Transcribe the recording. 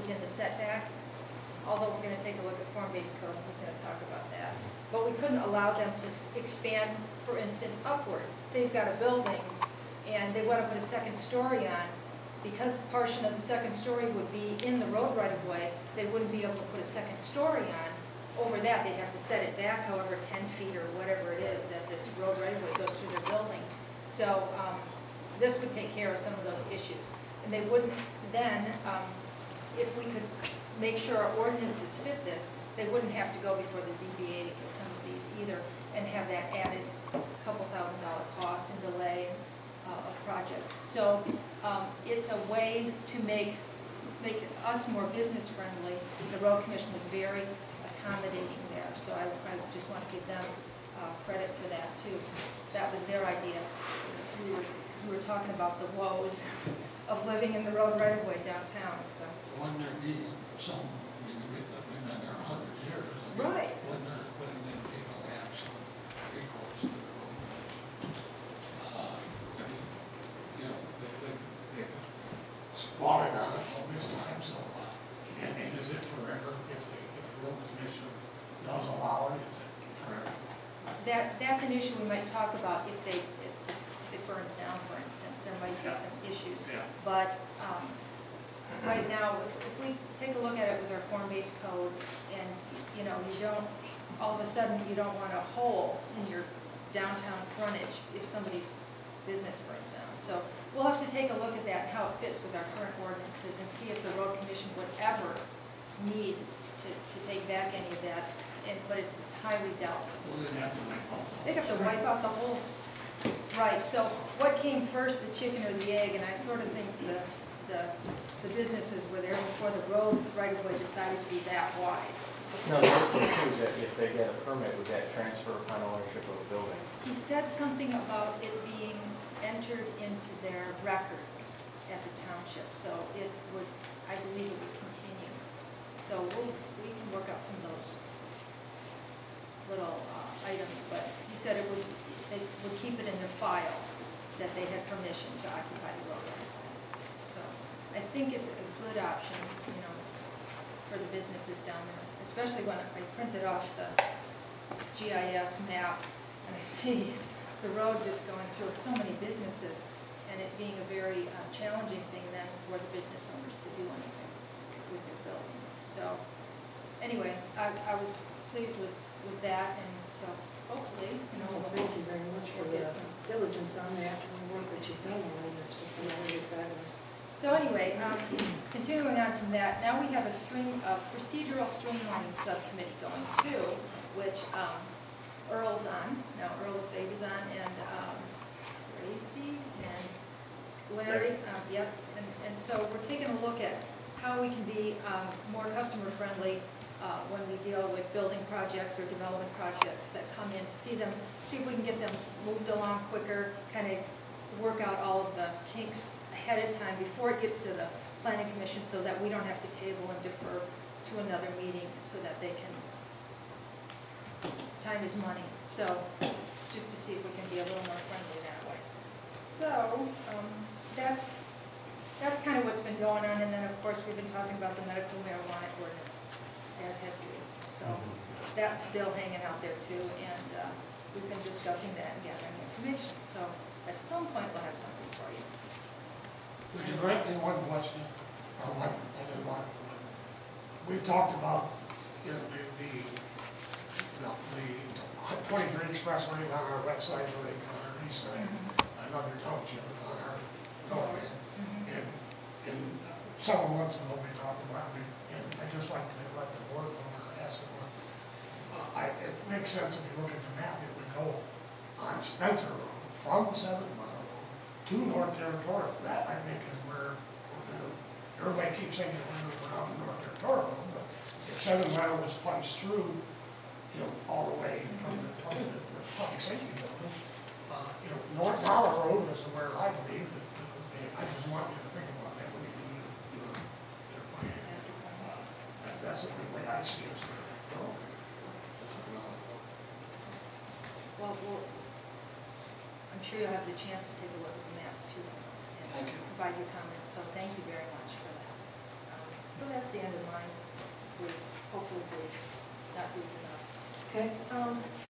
was in the setback, although we're going to take a look at form-based code, we're going to talk about that. But we couldn't allow them to expand, for instance, upward. Say you've got a building and they want to put a second story on. Because the portion of the second story would be in the road right-of-way, they wouldn't be able to put a second story on. Over that, they'd have to set it back, however, 10 feet or whatever it is that this road right-of-way goes through their building. So this would take care of some of those issues. And they wouldn't then, if we could make sure our ordinances fit this, they wouldn't have to go before the ZBA to get some of these either and have that added couple $1,000 cost and delay of projects. So it's a way to make us more business friendly. The Road Commission was very accommodating there, so I just want to give them credit for that too, because that was their idea. So we were talking about the woes of living in the road right of way downtown. So wouldn't there be some? I mean, we've been there 100 years. Right. Wouldn't there people have some recourse to the road commission? I mean, you know, they've squatted on it all this time, so and is it forever if the road commission does allow it? Is it forever? That's an issue we might talk about if it burns down, for instance. There might be some issues. Yeah. But right now, if we take a look at it with our form-based code, and you know, you don't all of a sudden you don't want a hole in your downtown frontage if somebody's business burns down. So we'll have to take a look at that and how it fits with our current ordinances and see if the road commission would ever need to take back any of that. But it's highly doubtful. Well, they'd have to wipe out the whole. Right. So what came first, the chicken or the egg? And I sort of think the businesses were there before the road right of way decided to be that wide. No, the other thing too is that if they get a permit, would that transfer upon ownership of a building? He said something about it being entered into their records at the township, so it would, I believe it would continue. So we can work out some of those little items, but he said they would keep it in their file that they had permission to occupy the road. So I think it's a good option, you know, for the businesses down there, especially when I printed off the GIS maps and I see the road just going through so many businesses, and it being a very challenging thing then for the business owners to do anything with their buildings. So anyway, I was pleased with that, and so hopefully, you know, well, thank you very much for the diligence on that and the work that you've done on it. It's just been really fabulous. So anyway, continuing on from that, now we have a procedural streamlining subcommittee going too, which Earl's on. Now Earl LaFave is on, and Tracy and Larry. Yep. And so we're taking a look at how we can be more customer friendly when we deal with building projects or development projects that come in, to see if we can get them moved along quicker, kind of work out all of the kinks ahead of time before it gets to the planning commission, so that we don't have to table and defer to another meeting, so that they can, time is money. So just to see if we can be a little more friendly that way. So that's kind of what's been going on. And then of course we've been talking about the medical marijuana ordinance, as have you. So that's still hanging out there too, and we've been discussing that and gathering information. So at some point we'll have something for you. Could you grant me one question, or one other one? We've talked about, you know, the 23 expressways on our west side, or on our east side, another township on our north end. And several months ago we talked about it, and I just like to let the board know, or ask them, it makes sense if you look at the map, it would go on Spencer Road from 7 Mile Road to North Territorial. That I think is where everybody keeps thinking we're on North Territorial, but if 7 Mile was punched through, you know, all the way from the public safety building, you know, North Mile Road is where I believe that. I just want you to think about that when you do your plan. That's the only way I see it. Well, I'm sure you'll have the chance to take a look at the maps too, and provide your comments. So thank you very much for that. So that's the the end of mine, with hopefully not brief enough. Okay,